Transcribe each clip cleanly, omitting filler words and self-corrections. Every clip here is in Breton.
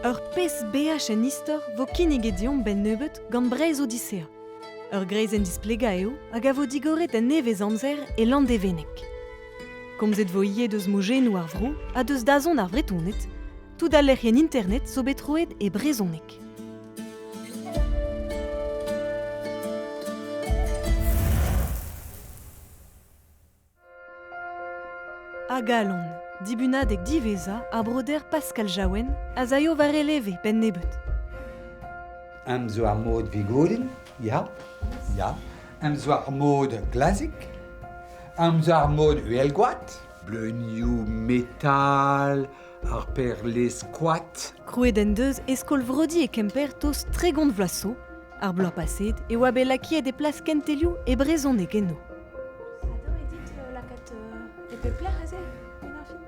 Ur pez BH en istor vo kinnig edion ben nebeut gant Breizh Odyssea. Ur greiz en displega eo hag a vo digoret en nevez amzer e landevenek. Komzet vo ie deus mojennou ar vro a deus dazon ar vretonet, tout a lec'hien internet zo betroet e brezonek. A galon, dibunadek diveza ar broder Pascal Jaouen a zaio var eleve ben nebeut. Am zo ar mod vigoden, ya. Am zo ar mod glazik. Am zo ar mod uelgoat. Bleunioù metal, ar perles koat. Krouet en deus eskol vrodi e kemper tost tregont vlaso, ar bloa paset e oa bet lakiet e plas kentelioù e brezonek enno. Ador edit lakat e pe pler aze, en ar film.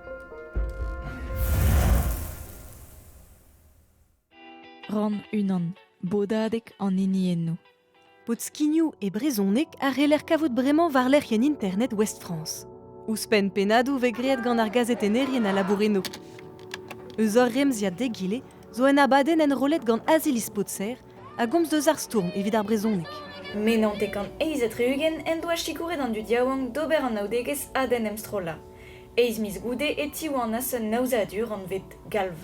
Ran unan, bodadek an ini enno. Pot skignoù e brezonek a reler kavout bremañ var lec'hien internet West France. Ouspenn pennadoù ve graet gant ar gazetenerien a laboureno. Eus ur remziad degile zo en abadenn en rolet gant Azilis Potser a gomz deus ar stourm evit ar brezonek. Menant e kan eizet reugen en doa chikouret an du diaouang d'ober an naudegez aden emstrolla. Eiz mis goude e tiou an asen naouzadur an vet galv.